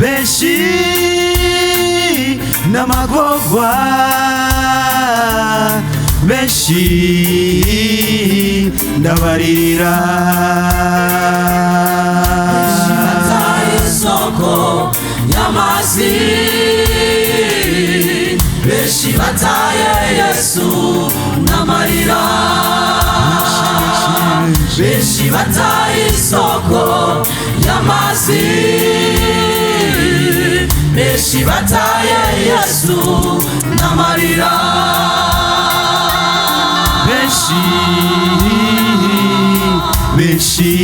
benshi n'amagorwa benshi ndabarira bataye isoko y'amazi benshi bataye Yesu n'amarira benshi bataye isoko y'amazi benshi bataye Yesu n'amarira benshi benshi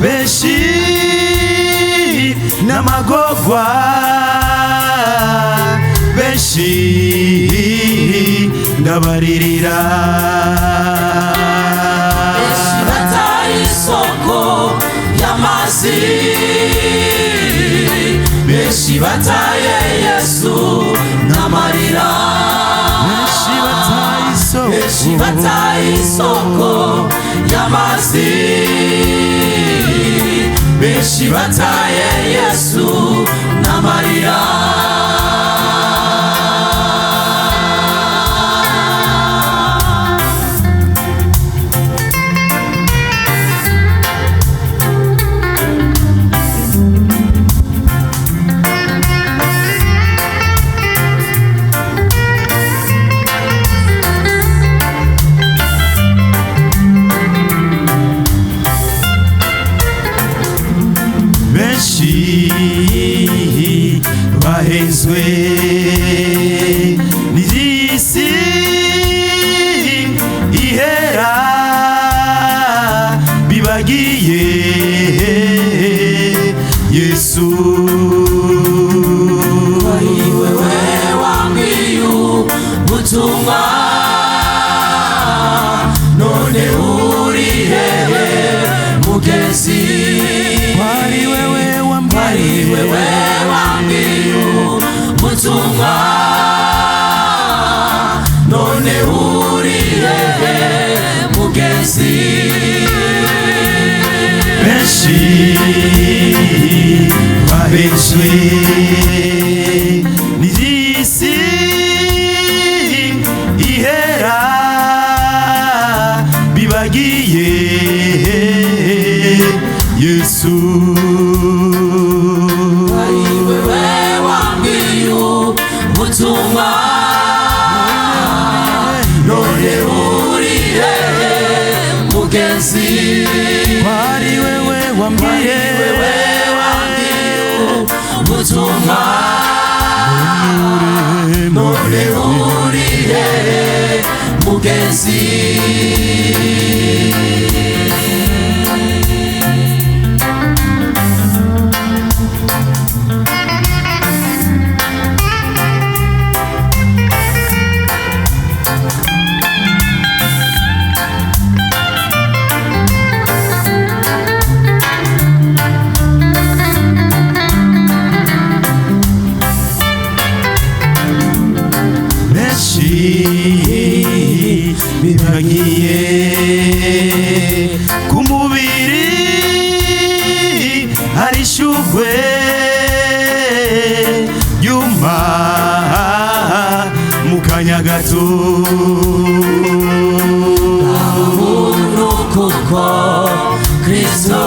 benshi n'amagorwa benshi ndabaririra benshi bataye isoko y'amazi benshi bataye Yesu n'amarira benshi bataye isoko y'amazi benshi bataye Yesu n'amarira bahezwe n'isi ihera bibagiye Yesu wewe wambwiye ubutumwa none uri hehe mugezi wari wewe wambwiye ubutumwa none uri hehe mugezi benshi bahezwe n'isi ihera bibagiye Yesu wewe wambwiye ubutumwa none uri hehe mugezi wari wewe wambwiye ubutumwa none uri hehe mugezi bibagiye ku mubiri hari ishugwe yuma mu kanya gato kuko Kristo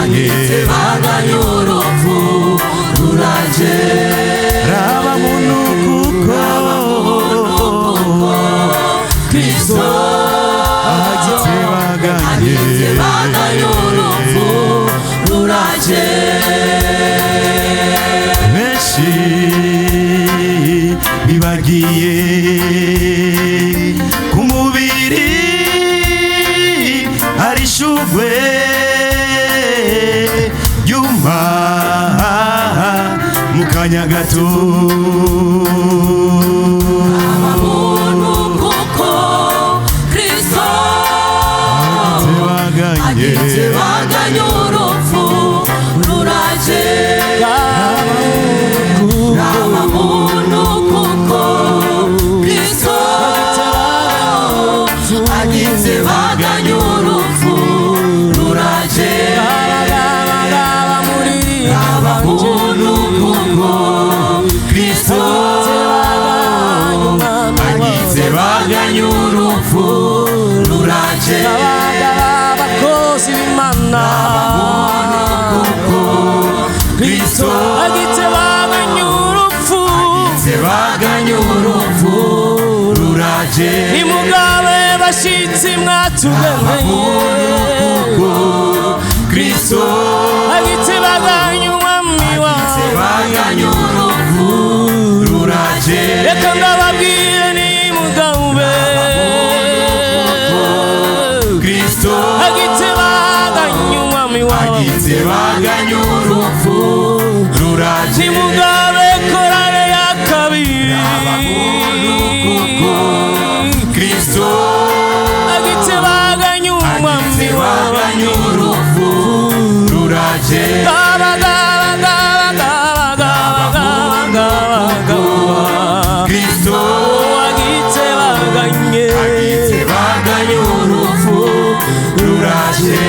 agitebaganye urupfu ruraje raba muntu kuko Kristo agitebaganye urupfu ruraje agiye ku mubiri hari ishugwe ryuma mu kanya gato. Abamuntu kuko Kristo agitebaganya urupfu ruraje. Abamuntu kuko Kristo agitebaganya urupfu ruraje. Abamuntu kuko Kristo agitebaganya urupfu ruraje. Abakozi b'Imana Kristo agitebaganya urupfu ruraje. nimugabe bashitsi mwatugendeye. Kristo agitebaganya umwami agitebaganya urupfu ruraje. reka ndababwire nimugabe Kristo agitebaganya umwami agitebaganya urupfu ruraje. nimugabe korale ya kabiri. Kristo agitebaganya umwami agitebaganya urupfu ruraje. Kristo agitebaganya urupfu ruraje.